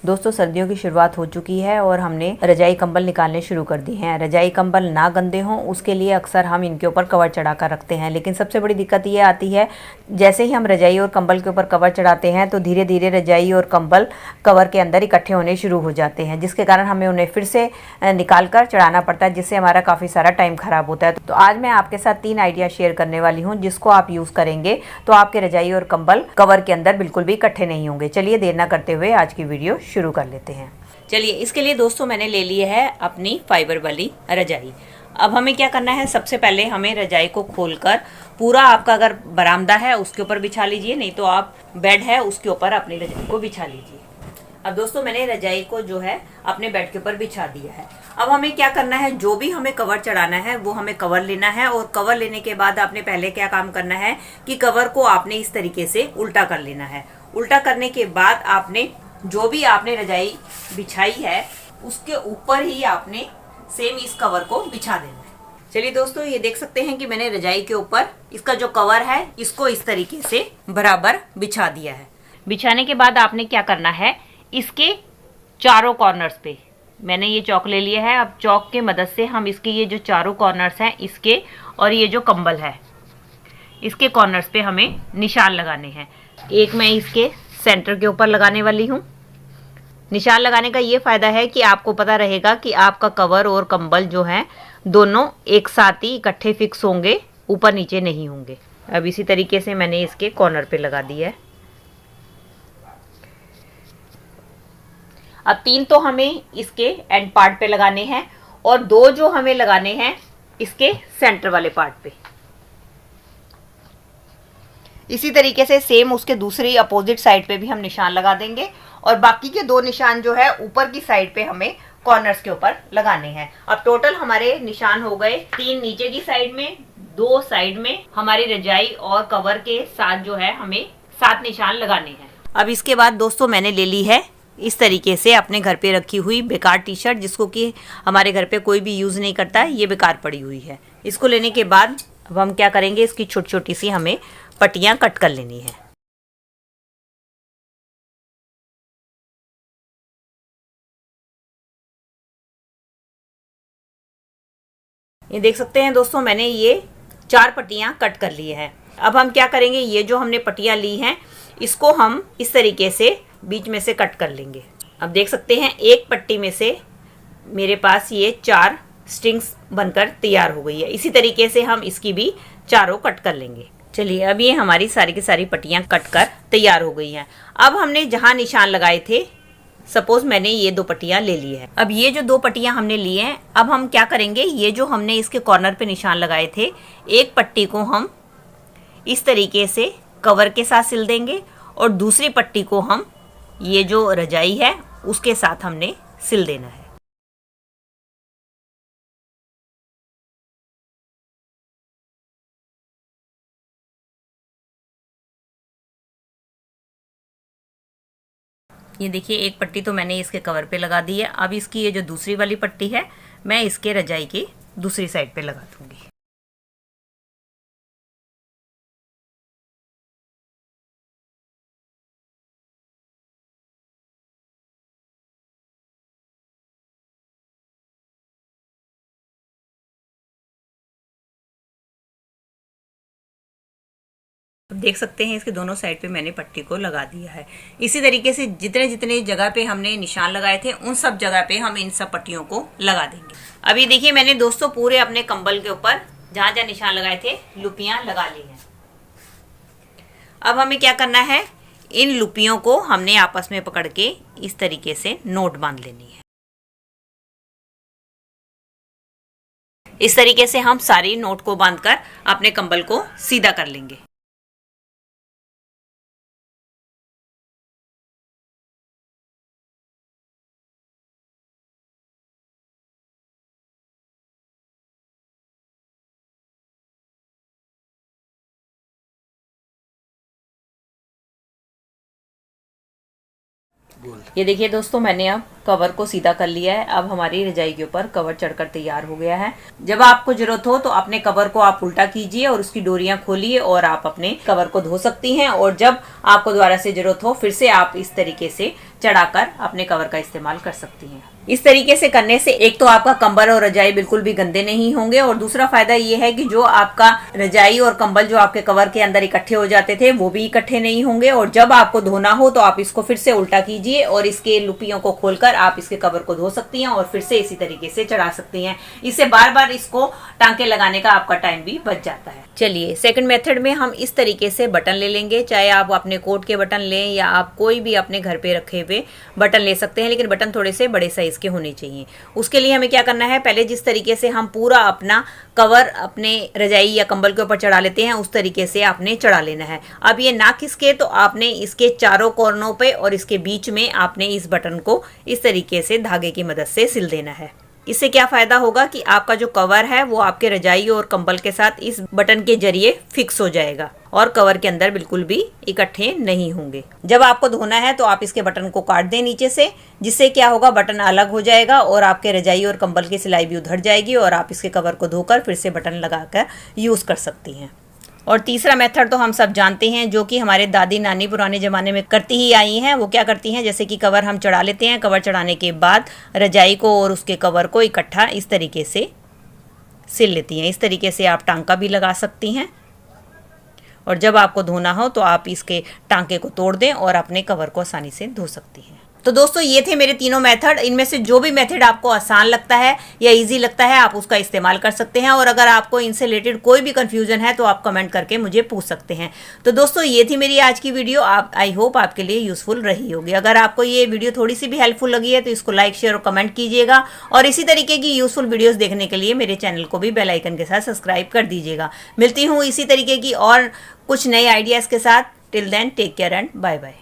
दोस्तों सर्दियों की शुरुआत हो चुकी है और हमने रजाई कंबल निकालने शुरू कर दी हैं। रजाई कंबल ना गंदे हों उसके लिए अक्सर हम इनके ऊपर कवर चढ़ा कर रखते हैं, लेकिन सबसे बड़ी दिक्कत ये आती है जैसे ही हम रजाई और कंबल के ऊपर कवर चढ़ाते हैं तो धीरे धीरे रजाई और कंबल कवर के अंदर इकट्ठे होने शुरू हो जाते हैं, जिसके कारण हमें उन्हें फिर से निकाल कर चढ़ाना पड़ता है, जिससे हमारा काफ़ी सारा टाइम खराब होता है। तो आज मैं आपके साथ 3 आइडिया शेयर करने वाली हूँ जिसको आप यूज़ करेंगे तो आपके रजाई और कंबल कवर के अंदर बिल्कुल भी इकट्ठे नहीं होंगे। चलिए देर ना करते हुए आज की वीडियो शुरू कर लेते हैं। चलिए इसके लिए दोस्तों मैंने ले ली है अपनी फाइबर वाली रजाई। अब हमें क्या करना है, सबसे पहले हमें रजाई को खोलकर पूरा, आपका अगर बरामदा है उसके ऊपर बिछा लीजिए, नहीं तो आप बेड है उसके ऊपर अपनी रजाई को बिछा लीजिए। अब दोस्तों मैंने रजाई को जो है अपने बेड के ऊपर बिछा दिया है। अब हमें क्या करना है, जो भी हमें कवर चढ़ाना है वो हमें कवर लेना है, और कवर लेने के बाद आपने पहले क्या काम करना है कि कवर को आपने इस तरीके से उल्टा कर लेना है। उल्टा करने के बाद आपने जो भी आपने रजाई बिछाई है उसके ऊपर ही आपने सेम इस कवर को बिछा देना है। चलिए दोस्तों ये देख सकते हैं कि मैंने रजाई के ऊपर इसका जो कवर है इसको इस तरीके से बराबर बिछा दिया है। बिछाने के बाद आपने क्या करना है, इसके चारों कॉर्नर्स पे मैंने ये चौक ले लिया है। अब चौक के मदद से हम इसके ये जो चारों कॉर्नर्स हैं इसके, और ये जो कंबल है इसके कॉर्नर्स पे हमें निशान लगाने हैं। एक मैं इसके सेंटर के ऊपर लगाने वाली हूँ। निशान लगाने का ये फ़ायदा है कि आपको पता रहेगा कि आपका कवर और कंबल जो है दोनों एक साथ ही इकट्ठे फिक्स होंगे, ऊपर नीचे नहीं होंगे। अब इसी तरीके से मैंने इसके कॉर्नर पे लगा दिया है। अब 3 तो हमें इसके एंड पार्ट पे लगाने हैं और 2 जो हमें लगाने हैं इसके सेंटर वाले पार्ट पे। इसी तरीके से सेम उसके दूसरी अपोजिट साइड पे भी हम निशान लगा देंगे, और बाकी के 2 निशान जो है ऊपर की साइड पे हमें कॉर्नर्स के ऊपर लगाने हैं। अब टोटल हमारे निशान हो गए 3 नीचे की साइड में, 2 साइड में। हमारी रजाई और कवर के साथ जो है हमें 7 निशान लगाने हैं। अब इसके बाद दोस्तों मैंने ले ली है इस तरीके से अपने घर पे रखी हुई बेकार टी शर्ट, जिसको कि हमारे घर पे कोई भी यूज़ नहीं करता है, ये बेकार पड़ी हुई है। इसको लेने के बाद अब हम क्या करेंगे, इसकी छोटी छोटी सी हमें पट्टियां कट कर लेनी है। ये देख सकते हैं दोस्तों मैंने ये 4 पट्टियां कट कर ली है। अब हम क्या करेंगे, ये जो हमने पट्टियां ली हैं इसको हम इस तरीके से बीच में से कट कर लेंगे। अब देख सकते हैं एक पट्टी में से मेरे पास ये 4 स्ट्रिंग्स बनकर तैयार हो गई है। इसी तरीके से हम इसकी भी चारों कट कर लेंगे। चलिए अब ये हमारी सारी की सारी पट्टियां कट कर तैयार हो गई हैं। अब हमने जहां निशान लगाए थे, सपोज मैंने ये 2 पट्टियां ले ली है। अब ये जो 2 पट्टियां हमने ली हैं, अब हम क्या करेंगे, ये जो हमने इसके कॉर्नर पे निशान लगाए थे, एक पट्टी को हम इस तरीके से कवर के साथ सिल देंगे और दूसरी पट्टी को हम ये जो रजाई है उसके साथ हमने सिल देना है। ये देखिए एक पट्टी तो मैंने इसके कवर पे लगा दी है। अब इसकी ये जो दूसरी वाली पट्टी है मैं इसके रजाई की दूसरी साइड पे लगा दूंगी। देख सकते हैं इसके दोनों साइड पे मैंने पट्टी को लगा दिया है। इसी तरीके से जितने जितने जगह पे हमने निशान लगाए थे उन सब जगह पे हम इन सब पट्टियों को लगा देंगे। अभी देखिए मैंने दोस्तों पूरे अपने कंबल के ऊपर जहां जहां निशान लगाए थे लुपियां लगा ली हैं। अब हमें क्या करना है, इन लुपियों को हमने आपस में पकड़ के इस तरीके से नोट बांध लेनी है। इस तरीके से हम सारी नोट को बांधकर अपने कंबल को सीधा कर लेंगे। ये देखिए दोस्तों मैंने अब कवर को सीधा कर लिया है। अब हमारी रजाई के ऊपर कवर चढ़कर तैयार हो गया है। जब आपको जरूरत हो तो अपने कवर को आप उल्टा कीजिए और उसकी डोरियां खोलिए और आप अपने कवर को धो सकती हैं, और जब आपको दोबारा से जरूरत हो फिर से आप इस तरीके से चढ़ाकर अपने कवर का इस्तेमाल कर सकती हैं। इस तरीके से करने से एक तो आपका कंबल और रजाई बिल्कुल भी गंदे नहीं होंगे, और दूसरा फायदा ये है कि जो आपका रजाई और कंबल जो आपके कवर के अंदर इकट्ठे हो जाते थे वो भी इकट्ठे नहीं होंगे। और जब आपको धोना हो तो आप इसको फिर से उल्टा कीजिए और इसके लुपियों को खोलकर आप इसके कवर को धो सकती हैं और फिर से इसी तरीके से चढ़ा सकती हैं। इससे बार बार इसको टांके लगाने का आपका टाइम भी बच जाता है। चलिए सेकंड मेथड में हम इस तरीके से बटन ले लेंगे, चाहे आप अपने कोट के बटन लें या आप कोई भी अपने घर पे रखे हुए बटन ले सकते हैं, लेकिन बटन थोड़े से बड़े साइज के होने चाहिए। उसके लिए हमें क्या करना है, पहले जिस तरीके से हम पूरा अपना कवर अपने रजाई या कंबल के ऊपर चढ़ा लेते हैं उस तरीके से आपने चढ़ा लेना है। अब ये ना किसके, तो आपने इसके चारों कोनों पे और इसके बीच में आपने इस बटन को इस तरीके से धागे की मदद से सिल देना है। इससे क्या फायदा होगा कि आपका जो कवर है वो आपके रजाई और कंबल के साथ इस बटन के जरिए फिक्स हो जाएगा और कवर के अंदर बिल्कुल भी इकट्ठे नहीं होंगे। जब आपको धोना है तो आप इसके बटन को काट दें नीचे से, जिससे क्या होगा बटन अलग हो जाएगा और आपके रजाई और कंबल की सिलाई भी उधर जाएगी और आप इसके कवर को धोकर फिर से बटन लगाकर यूज कर सकती हैं। और तीसरा मेथड तो हम सब जानते हैं, जो कि हमारे दादी नानी पुराने ज़माने में करती ही आई हैं। वो क्या करती हैं, जैसे कि कवर हम चढ़ा लेते हैं, कवर चढ़ाने के बाद रजाई को और उसके कवर को इकट्ठा इस तरीके से सिल लेती हैं। इस तरीके से आप टांका भी लगा सकती हैं और जब आपको धोना हो तो आप इसके टांके को तोड़ दें और अपने कवर को आसानी से धो सकती हैं। तो दोस्तों ये थे मेरे तीनों मेथड। इनमें से जो भी मेथड आपको आसान लगता है या इजी लगता है आप उसका इस्तेमाल कर सकते हैं, और अगर आपको इनसे रिलेटेड कोई भी कंफ्यूजन है तो आप कमेंट करके मुझे पूछ सकते हैं। तो दोस्तों ये थी मेरी आज की वीडियो। आई होप आपके लिए यूजफुल रही होगी। अगर आपको ये वीडियो थोड़ी सी भी हेल्पफुल लगी है तो इसको लाइक शेयर और कमेंट कीजिएगा, और इसी तरीके की यूजफुल वीडियोज़ देखने के लिए मेरे चैनल को भी बेल आइकन के साथ सब्सक्राइब कर दीजिएगा। मिलती हूँ इसी तरीके की और कुछ नए आइडियाज़ के साथ। Till then take care and bye bye.